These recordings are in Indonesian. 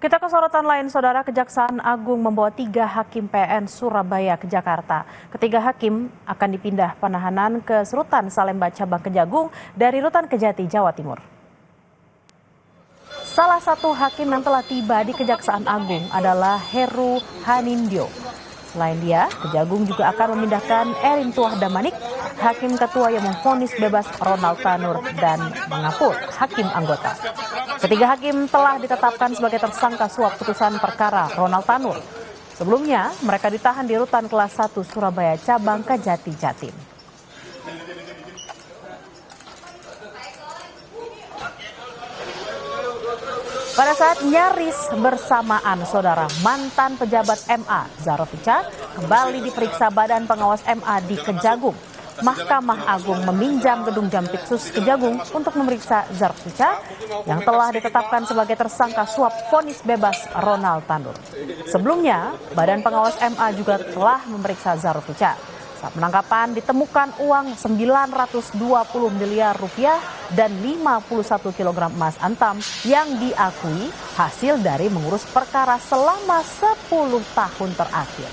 Kita ke sorotan lain, Saudara. Kejaksaan Agung membawa 3 hakim PN Surabaya ke Jakarta. Ketiga hakim akan dipindah penahanan ke Rutan Salemba Cabang Kejagung dari Rutan Kejati, Jawa Timur. Salah satu hakim yang telah tiba di Kejaksaan Agung adalah Heru Hanindyo. Selain dia, Kejagung juga akan memindahkan Erin Tuah Damanik, hakim ketua yang memvonis bebas Ronald Tanur, dan Mangapul, hakim anggota. Ketiga hakim telah ditetapkan sebagai tersangka suap putusan perkara Ronald Tanur. Sebelumnya, mereka ditahan di Rutan Kelas 1 Surabaya Cabang Kejati, Jatim. Pada saat nyaris bersamaan, Saudara, mantan pejabat MA Zarofica kembali diperiksa Badan Pengawas MA di Kejagung. Mahkamah Agung meminjam gedung Jampitsus Kejagung untuk memeriksa Zarofica yang telah ditetapkan sebagai tersangka suap vonis bebas Ronald Tanur. Sebelumnya, Badan Pengawas MA juga telah memeriksa Zarofica. Saat penangkapan ditemukan uang 920 miliar rupiah dan 51 kg emas antam yang diakui hasil dari mengurus perkara selama 10 tahun terakhir.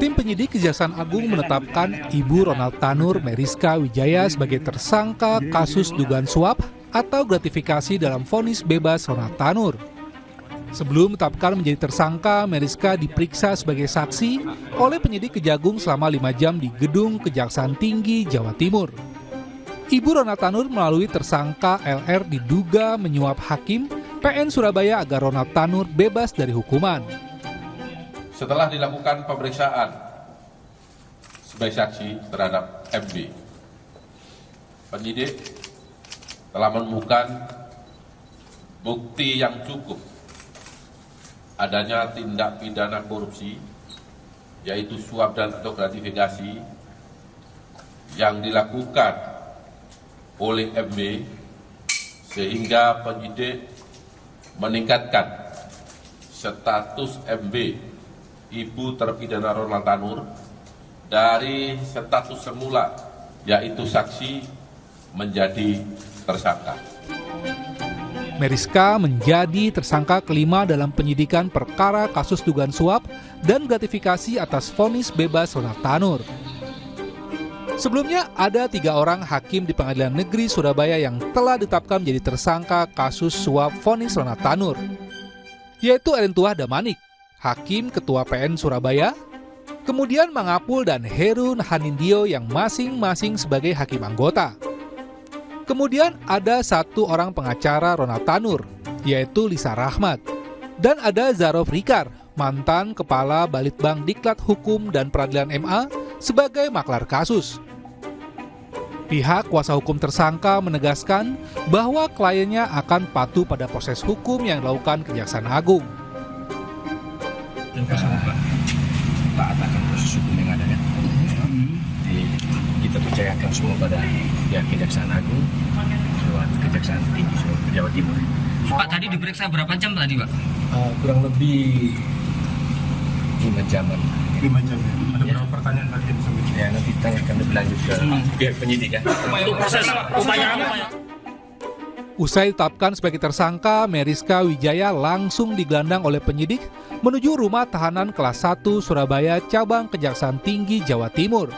Tim penyidik Kejaksaan Agung menetapkan Ibu Ronald Tanur Meriska Wijaya sebagai tersangka kasus dugaan suap atau gratifikasi dalam vonis bebas Ronald Tanur. Sebelum ditetapkan menjadi tersangka, Meriska diperiksa sebagai saksi oleh penyidik Kejagung selama 5 jam di Gedung Kejaksaan Tinggi, Jawa Timur. Ibu Ronald Tanur melalui tersangka LR diduga menyuap hakim PN Surabaya agar Ronald Tanur bebas dari hukuman. Setelah dilakukan pemeriksaan sebagai saksi terhadap MB, penyidik telah menemukan bukti yang cukup adanya tindak pidana korupsi, yaitu suap dan atau gratifikasi yang dilakukan oleh MB, sehingga penyidik meningkatkan status MB, Ibu terpidana Ronald Tanur, dari status semula yaitu saksi menjadi tersangka. Meriska menjadi tersangka kelima dalam penyidikan perkara kasus dugaan suap dan gratifikasi atas vonis bebas Ronald Tanur. Sebelumnya ada 3 orang hakim di Pengadilan Negeri Surabaya yang telah ditetapkan menjadi tersangka kasus suap vonis Ronald Tanur, yaitu Erin Tuah Damanik, hakim ketua PN Surabaya, kemudian Mangapul dan Heru Hanindyo yang masing-masing sebagai hakim anggota. Kemudian ada 1 orang pengacara Ronald Tanur, yaitu Lisa Rahmat, dan ada Zarof Rikar, mantan Kepala Balitbang Diklat Hukum dan Peradilan MA sebagai maklar kasus. Pihak kuasa hukum tersangka menegaskan bahwa kliennya akan patuh pada proses hukum yang dilakukan Kejaksaan Agung. Taat akan proses hukum yang ada, kan? Jadi kita percayakan semua pada pihak Kejaksaan Agung, Kejaksaan Tinggi Jawa Timur. Pak, tadi diperiksa berapa jam tadi, Pak? Kurang lebih 5 jaman. 5 jam ya? Ada berapa pertanyaan tadi yang sampai? Ya, nanti tanyakan lebih lanjut ke pihak penyidik, kan? Usai ditetapkan sebagai tersangka, Meriska Wijaya langsung digelandang oleh penyidik menuju rumah tahanan kelas 1 Surabaya Cabang Kejaksaan Tinggi Jawa Timur.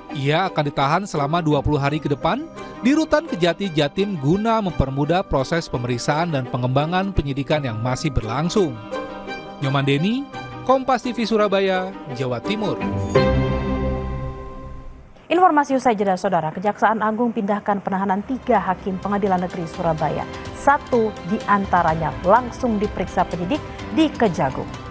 Ia akan ditahan selama 20 hari ke depan di Rutan Kejati Jatim guna mempermudah proses pemeriksaan dan pengembangan penyidikan yang masih berlangsung. Nyoman Deni, Kompas TV Surabaya, Jawa Timur. Informasi usai jeda, Saudara. Kejaksaan Agung pindahkan penahanan 3 hakim Pengadilan Negeri Surabaya. 1 di antaranya langsung diperiksa penyidik di Kejagung.